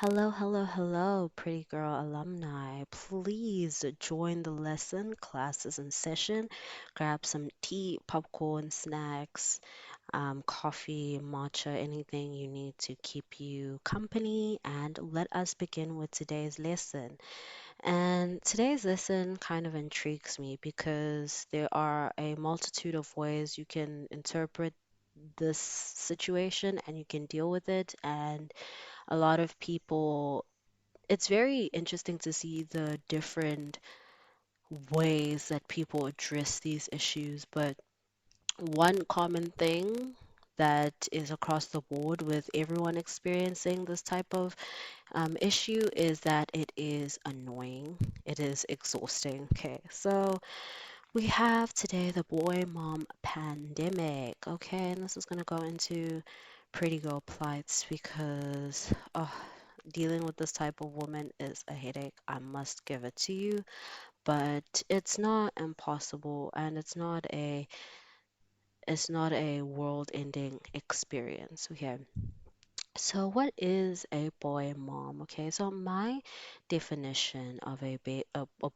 Hello, hello, hello, pretty girl alumni. Please join the lesson. Class is in session. Grab some tea, popcorn, snacks, coffee, matcha, anything you need to keep you company. And let us begin with today's lesson. And today's lesson kind of intrigues me because there are a multitude of ways you can interpret this situation and you can deal with it. And a lot of people it's very interesting to see the different ways that people address these issues, but one common thing that is across the board with everyone experiencing this type of issue is that it is annoying. It is exhausting. Okay, so we have today the boy mom pandemic. Okay, and this is going to go into pretty girl plights because dealing with this type of woman is a headache. I must give it to you, but it's not impossible and it's not a world-ending experience. Okay. So, what is a boy mom? Okay, so my definition of a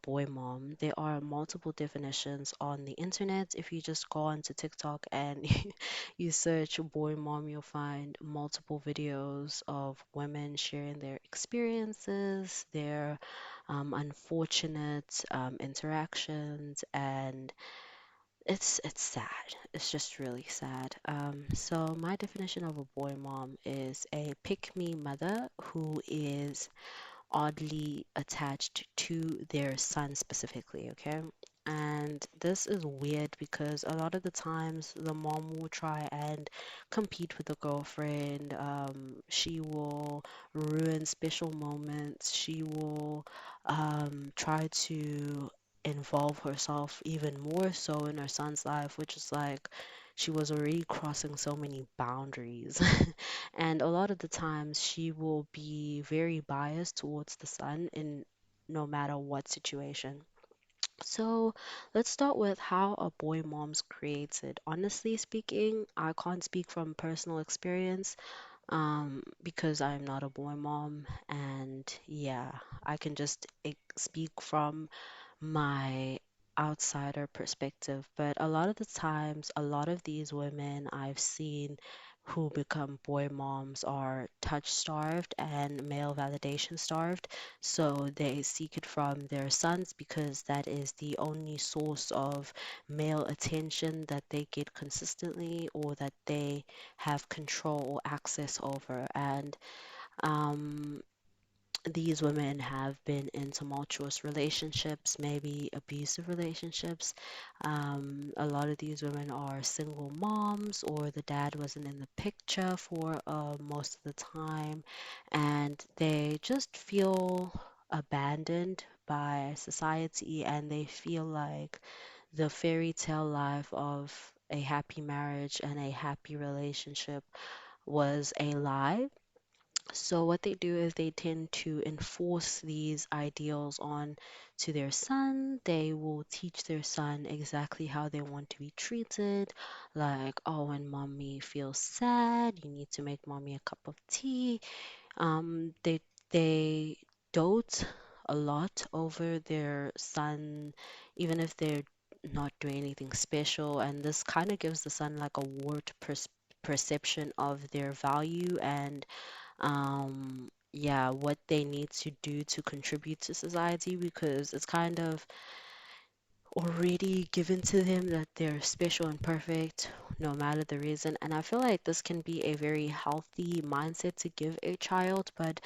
boy mom, there are multiple definitions on the internet. If you just go onto TikTok and you search boy mom, you'll find multiple videos of women sharing their experiences, their unfortunate interactions, and it's sad. It's just really sad. So my definition of a boy mom is a pick-me mother who is oddly attached to their son specifically, okay? And this is weird because a lot of the times the mom will try and compete with the girlfriend. She will ruin special moments. She will try to involve herself even more so in her son's life, which is like she was already crossing so many boundaries. And a lot of the times she will be very biased towards the son in no matter what situation. So let's start with how a boy mom's created. Honestly speaking, I can't speak from personal experience because I'm not a boy mom. And yeah, I can just speak from my outsider perspective, but a lot of the times, a lot of these women I've seen who become boy moms are touch starved and male validation starved. So they seek it from their sons because that is the only source of male attention that they get consistently or that they have control or access over. And um, these women have been in tumultuous relationships, maybe abusive relationships. A lot of these women are single moms, or the dad wasn't in the picture for most of the time, and they just feel abandoned by society and they feel like the fairy tale life of a happy marriage and a happy relationship was a lie. So what they do is they tend to enforce these ideals on to their son. They will teach their son exactly how they want to be treated. Like, oh, when mommy feels sad, you need to make mommy a cup of tea. They dote a lot over their son, even if they're not doing anything special, and this kind of gives the son like a warped perception of their value and yeah, what they need to do to contribute to society because it's kind of already given to them that they're special and perfect no matter the reason. And I feel like this can be a very healthy mindset to give a child, but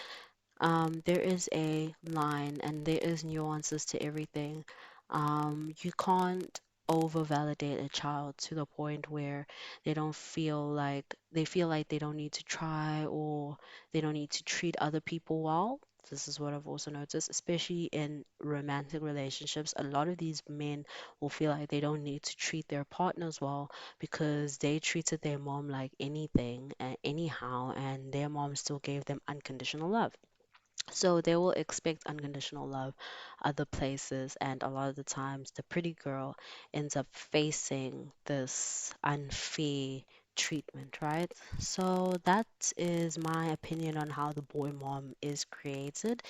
there is a line and there is nuances to everything. You can't over validate a child to the point where they feel like they don't need to try or they don't need to treat other people well. This is what I've also noticed, especially in romantic relationships. A lot of these men will feel like they don't need to treat their partners well because they treated their mom like anything and anyhow, and their mom still gave them unconditional love. So they will expect unconditional love other places, and a lot of the times the pretty girl ends up facing this unfair treatment, right? So that is my opinion on how the boy mom is created.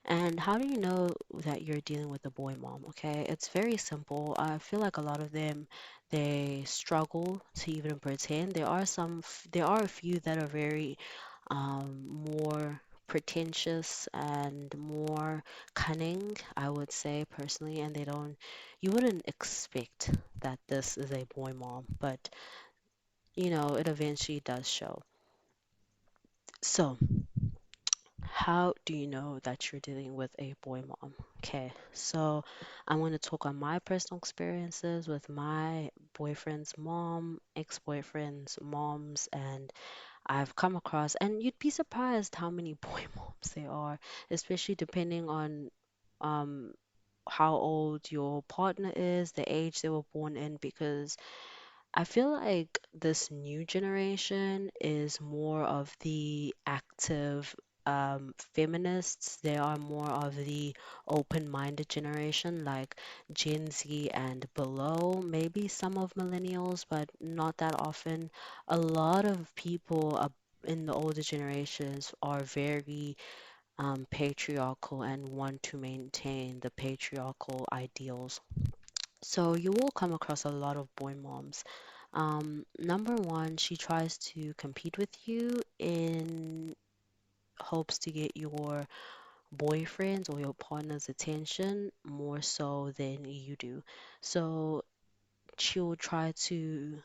And how do you know that you're dealing with a boy mom? Okay, it's very simple. I feel like a lot of them they struggle to even pretend. There are a few that are very more pretentious and more cunning, I would say personally, and you wouldn't expect that this is a boy mom, but it eventually does show. So, how do you know that you're dealing with a boy mom? Okay, so I'm going to talk on my personal experiences with my boyfriend's mom, ex-boyfriend's moms, and I've come across, and you'd be surprised how many boy moms there are, especially depending on um, how old your partner is, the age they were born in, because I feel like this new generation is more of the active feminists. They are more of the open-minded generation, like Gen Z and below, maybe some of millennials, but not that often. A lot of people in the older generations are very patriarchal and want to maintain the patriarchal ideals. So you will come across a lot of boy moms. Number one, she tries to compete with you in hopes to get your boyfriend's or your partner's attention more so than you do. So she'll try to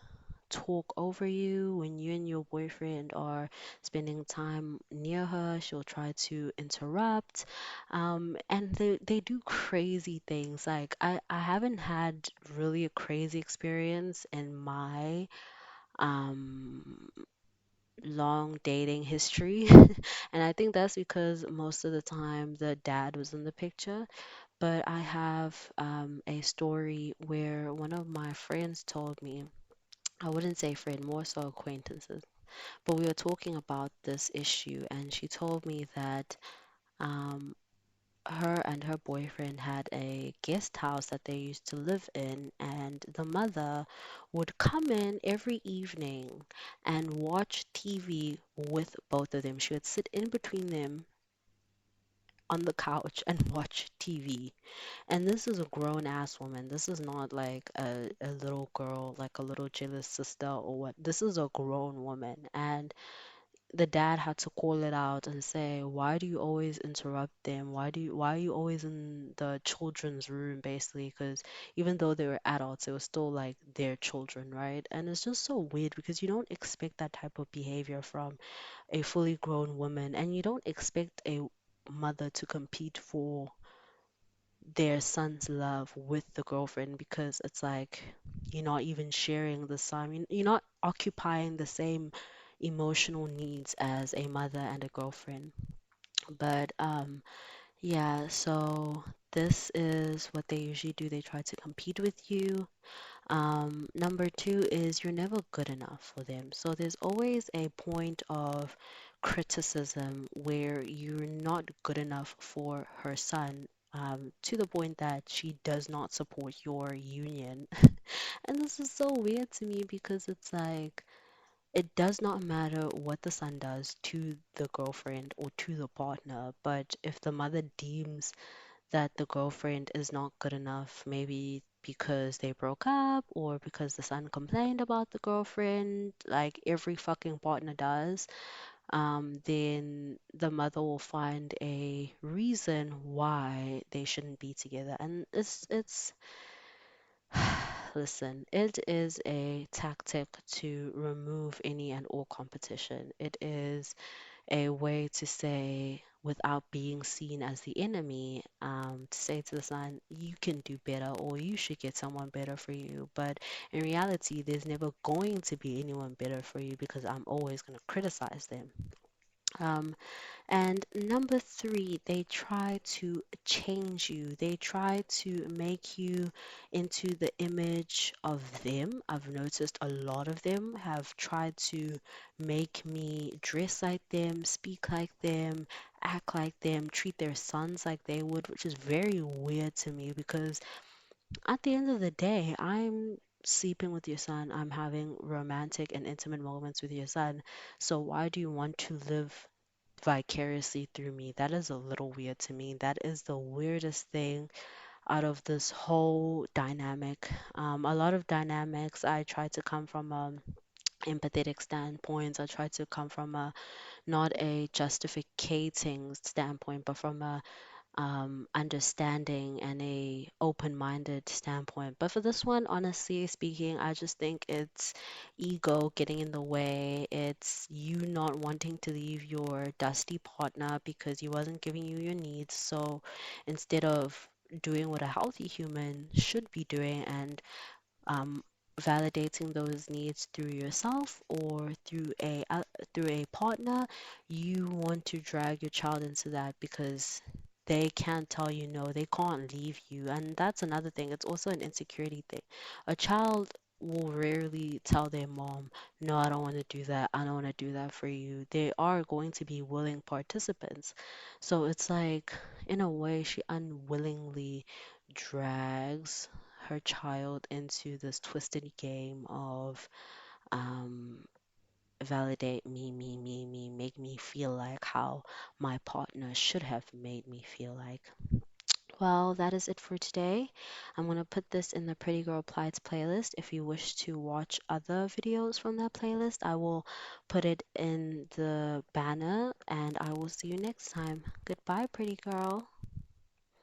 talk over you when you and your boyfriend are spending time near her. She'll try to interrupt. And they do crazy things. Like I haven't had really a crazy experience in my um long dating history. And I think that's because most of the time the dad was in the picture. But I have a story where one of my friends told me, I wouldn't say friend, more so acquaintances. But we were talking about this issue, and she told me that um, her and her boyfriend had a guest house that they used to live in, and the mother would come in every evening and watch TV with both of them. She would sit in between them on the couch and watch TV. And this is a grown ass woman. This is not like a little girl, like a little jealous sister or what. This is a grown woman. And the dad had to call it out and say, why do you always interrupt them? Why are you always in the children's room, basically? Because even though they were adults, it was still like their children, right? And it's just so weird because you don't expect that type of behavior from a fully grown woman, and you don't expect a mother to compete for their son's love with the girlfriend, because it's like you're not even sharing the son. You're not occupying the same emotional needs as a mother and a girlfriend. But yeah, so this is what they usually do. They try to compete with you. Number two is you're never good enough for them. So there's always a point of criticism where you're not good enough for her son, to the point that she does not support your union. And this is so weird to me because it's like it does not matter what the son does to the girlfriend or to the partner, but if the mother deems that the girlfriend is not good enough, maybe because they broke up or because the son complained about the girlfriend, like every fucking partner does, then the mother will find a reason why they shouldn't be together. And it's listen, it is a tactic to remove any and all competition. It is a way to say, without being seen as the enemy, to say to the son, you can do better or you should get someone better for you. But in reality, there's never going to be anyone better for you because I'm always going to criticize them. Um, and number three, they try to change you. They try to make you into the image of them. I've noticed a lot of them have tried to make me dress like them, speak like them, act like them, treat their sons like they would, which is very weird to me because at the end of the day, I'm sleeping with your son, I'm having romantic and intimate moments with your son. So why do you want to live vicariously through me? That is a little weird to me. That is the weirdest thing out of this whole dynamic. A lot of dynamics, I try to come from a empathetic standpoint. I try to come from a not a justificating standpoint, but from a understanding and a open-minded standpoint. But for this one, honestly speaking, I just think it's ego getting in the way. It's you not wanting to leave your dusty partner because he wasn't giving you your needs. So instead of doing what a healthy human should be doing and um, validating those needs through yourself or through a partner, you want to drag your child into that because they can't tell you no, they can't leave you. And that's another thing. It's also an insecurity thing. A child will rarely tell their mom, no, I don't want to do that. I don't want to do that for you. They are going to be willing participants. So it's like, in a way, she unwillingly drags her child into this twisted game of um, validate me, make me feel like how my partner should have made me feel like. Well, that is it for today. I'm going to put this in the Pretty Girl Plights playlist. If you wish to watch other videos from that playlist, I will put it in the banner and I will see you next time. Goodbye, pretty girl.